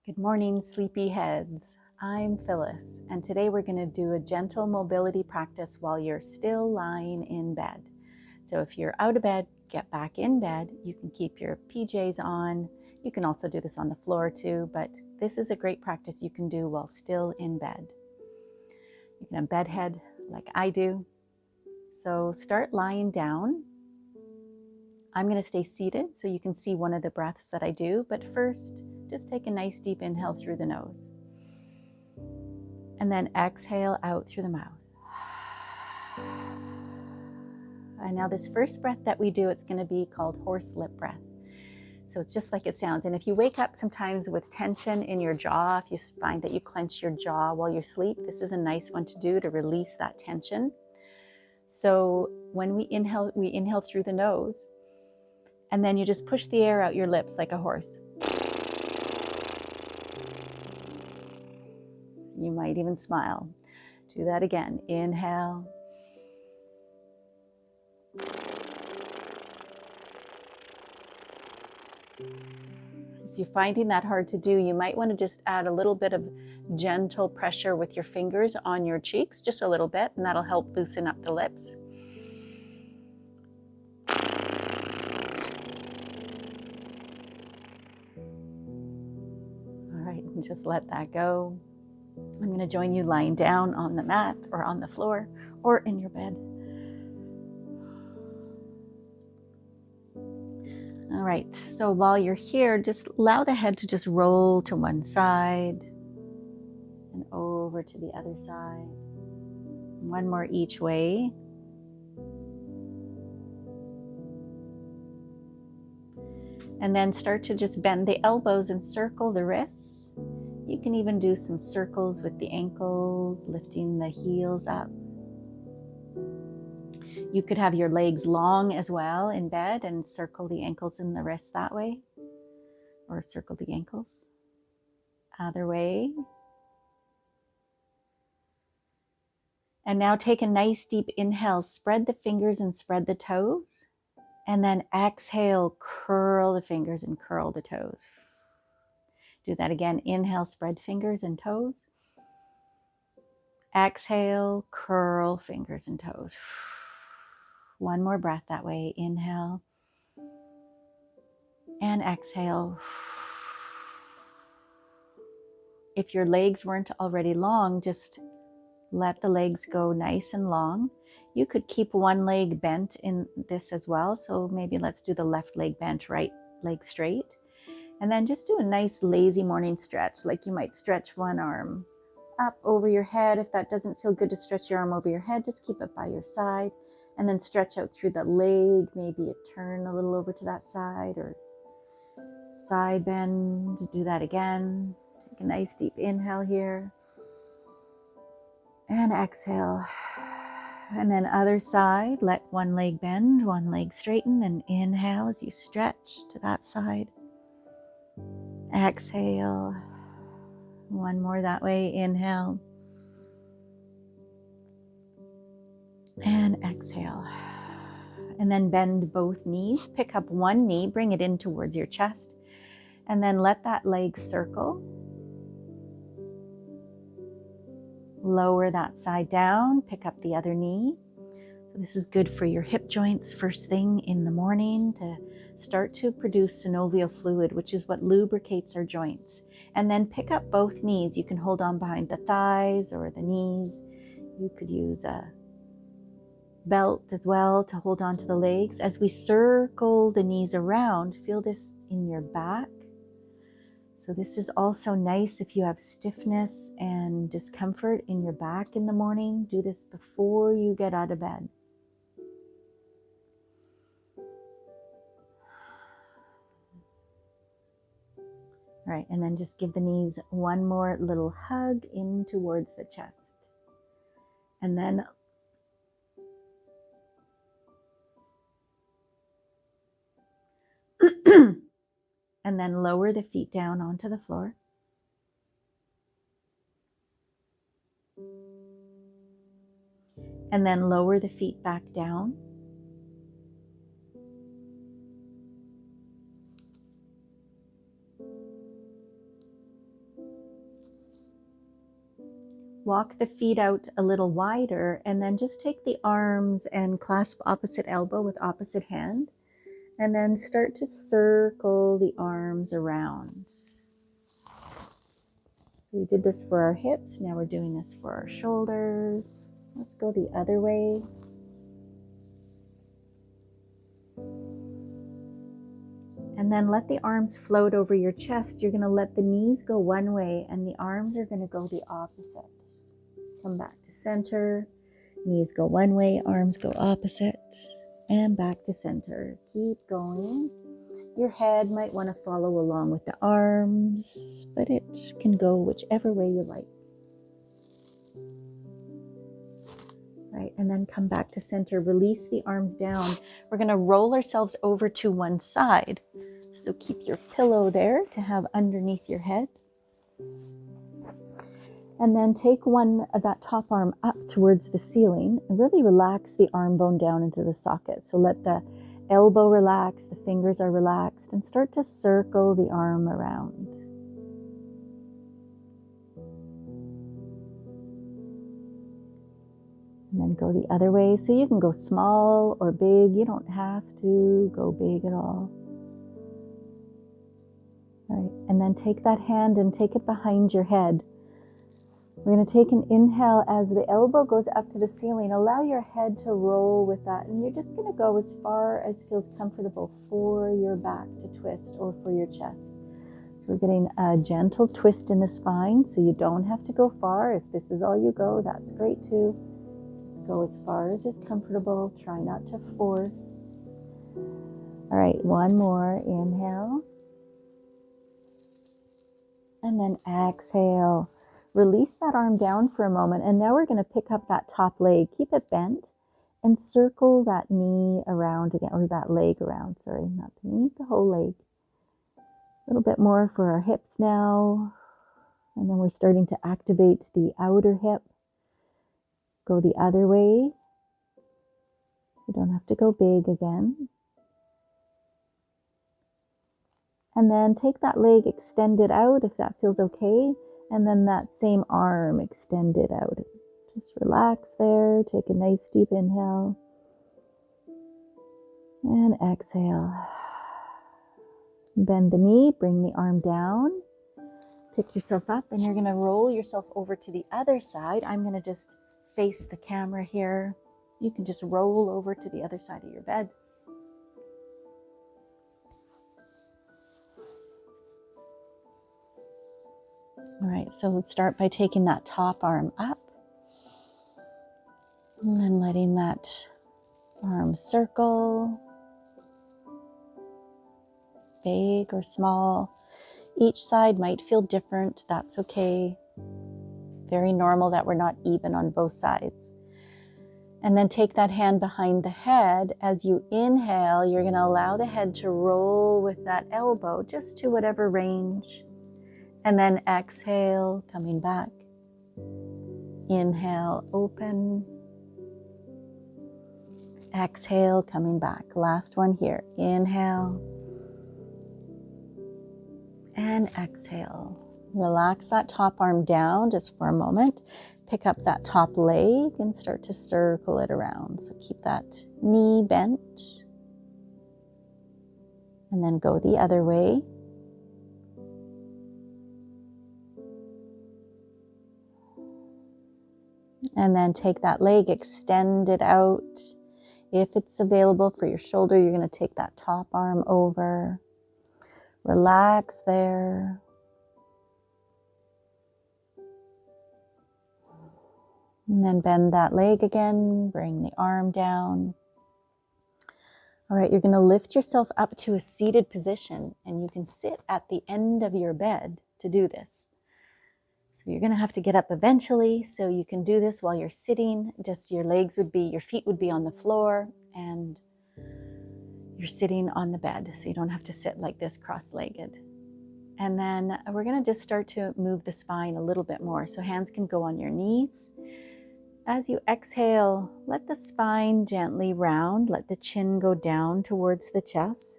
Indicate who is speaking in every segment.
Speaker 1: Good morning, sleepy heads. I'm Phyllis, and today we're going to do a gentle mobility practice while you're still lying in bed. So if you're out of bed, get back in bed. You can keep your PJs on. You can also do this on the floor too, but this is a great practice you can do while still in bed. You can have bed head like I do. So start lying down. I'm going to stay seated so you can see one of the breaths that I do, but first, just take a nice deep inhale through the nose. And then exhale out through the mouth. And now this first breath that we do, it's going to be called horse lip breath. So it's just like it sounds. And if you wake up sometimes with tension in your jaw, if you find that you clench your jaw while you sleep, this is a nice one to do to release that tension. So when we inhale through the nose, and then you just push the air out your lips like a horse. You might even smile. Do that again. Inhale. If you're finding that hard to do, you might want to just add a little bit of gentle pressure with your fingers on your cheeks, just a little bit, and that'll help loosen up the lips. All right, and just let that go. I'm going to join you lying down on the mat or on the floor or in your bed. All right, so while you're here, just allow the head to just roll to one side and over to the other side. One more each way. And then start to just bend the elbows and circle the wrists. You can even do some circles with the ankles, lifting the heels up. You could have your legs long as well in bed and circle the ankles and the wrists that way, or circle the ankles. Other way. And now take a nice deep inhale, spread the fingers and spread the toes. And then exhale, curl the fingers and curl the toes. Do that again. Inhale, spread fingers and toes. Exhale, curl fingers and toes. One more breath that way. Inhale and exhale. If your legs weren't already long, just let the legs go nice and long. You could keep one leg bent in this as well. So maybe let's do the left leg bent, right leg straight. And then just do a nice lazy morning stretch, like you might stretch one arm up over your head. If that doesn't feel good to stretch your arm over your head, just keep it by your side. And then stretch out through the leg. Maybe you turn a little over to that side or side bend. Do that again. Take a nice deep inhale here. And exhale. And then other side, let one leg bend, one leg straighten, and inhale as you stretch to that side. Exhale. One more that way. Inhale. And exhale. And then bend both knees. Pick up one knee, bring it in towards your chest, and then let that leg circle. Lower that side down, pick up the other knee. So this is good for your hip joints first thing in the morning to start to produce synovial fluid, which is what lubricates our joints. And then pick up both knees. You can hold on behind the thighs or the knees. You could use a belt as well to hold on to the legs. As we circle the knees around, feel this in your back. So this is also nice if you have stiffness and discomfort in your back in the morning. Do this before you get out of bed. All right, and then just give the knees one more little hug in towards the chest. And then and then lower the feet down onto the floor. And then lower the feet back down. Walk the feet out a little wider, and then just take the arms and clasp opposite elbow with opposite hand, and then start to circle the arms around. We did this for our hips, now we're doing this for our shoulders. Let's go the other way. And then let the arms float over your chest. You're going to let the knees go one way and the arms are going to go the opposite. Come back to center. Knees go one way, arms go opposite. And back to center. Keep going. Your head might want to follow along with the arms, but it can go whichever way you like. Right, and then come back to center. Release the arms down. We're going to roll ourselves over to one side. So keep your pillow there to have underneath your head. And then take that top arm up towards the ceiling and really relax the arm bone down into the socket. So let the elbow relax, the fingers are relaxed, and start to circle the arm around. And then go the other way. So you can go small or big. You don't have to go big at all. All right, and then take that hand and take it behind your head. We're going to take an inhale as the elbow goes up to the ceiling. Allow your head to roll with that. And you're just going to go as far as feels comfortable for your back to twist or for your chest. So we're getting a gentle twist in the spine, so you don't have to go far. If this is all you go, that's great too. Just go as far as is comfortable. Try not to force. All right, one more. Inhale. And then exhale. Release that arm down for a moment. And now we're going to pick up that top leg. Keep it bent and circle that knee around again, or that leg around. Sorry, not the knee, the whole leg. A little bit more for our hips now. And then we're starting to activate the outer hip. Go the other way. You don't have to go big again. And then take that leg, extend it out if that feels okay. And then that same arm, extend it out. Just relax there. Take a nice deep inhale. And exhale. Bend the knee, bring the arm down. Pick yourself up, and you're going to roll yourself over to the other side. I'm going to just face the camera here. You can just roll over to the other side of your bed. All right, so let's start by taking that top arm up and then letting that arm circle, big or small. Each side might feel different. That's okay. Very normal that we're not even on both sides. And then take that hand behind the head. As you inhale, you're going to allow the head to roll with that elbow just to whatever range. And then exhale, coming back. Inhale, open. Exhale, coming back. Last one here. Inhale. And exhale. Relax that top arm down just for a moment. Pick up that top leg and start to circle it around. So keep that knee bent. And then go the other way. And then take that leg, extend it out. If it's available for your shoulder, you're going to take that top arm over. Relax there. And then bend that leg again, bring the arm down. All right, you're going to lift yourself up to a seated position, and you can sit at the end of your bed to do this. So you're going to have to get up eventually, so you can do this while you're sitting. Just your feet would be on the floor, and you're sitting on the bed, so you don't have to sit like this cross-legged. And then we're going to just start to move the spine a little bit more. So hands can go on your knees. As you exhale, let the spine gently round. Let the chin go down towards the chest.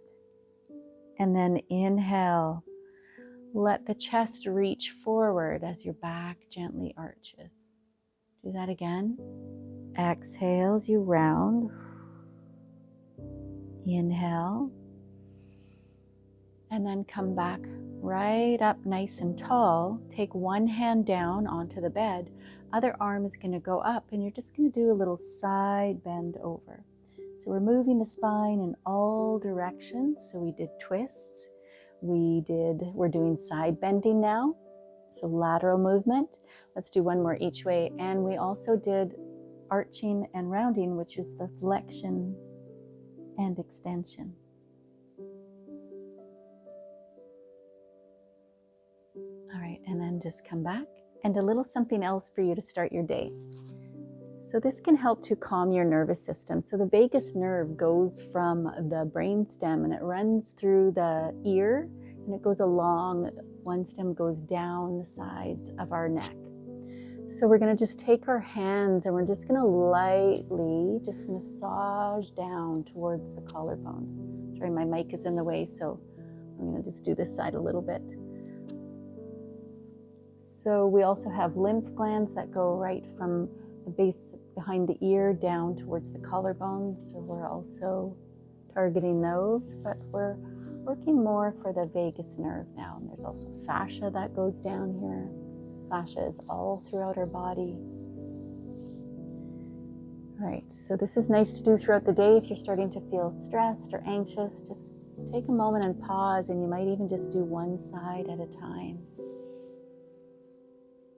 Speaker 1: And then inhale. Let the chest reach forward as your back gently arches. Do that again. Exhale as you round. Inhale. And then come back right up nice and tall. Take one hand down onto the bed. Other arm is going to go up, and you're just going to do a little side bend over. So we're moving the spine in all directions. So we did twists. We're doing side bending now. So lateral movement. Let's do one more each way. And we also did arching and rounding, which is the flexion and extension. All right, and then just come back. And a little something else for you to start your day. So this can help to calm your nervous system. So the vagus nerve goes from the brainstem and it runs through the ear and it goes along, one stem goes down the sides of our neck. So we're going to just take our hands and we're just going to lightly just massage down towards the collarbones. Sorry, my mic is in the way, so I'm going to just do this side a little bit. So we also have lymph glands that go right from the base behind the ear down towards the collarbone. So we're also targeting those, but we're working more for the vagus nerve now. And there's also fascia that goes down here. Fascia is all throughout our body. All right, so this is nice to do throughout the day. If you're starting to feel stressed or anxious, just take a moment and pause, and you might even just do one side at a time.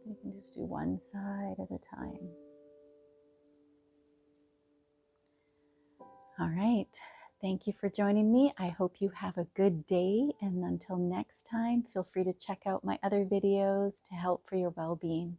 Speaker 1: You can just do one side at a time. All right. Thank you for joining me. I hope you have a good day. And until next time, feel free to check out my other videos to help for your well-being.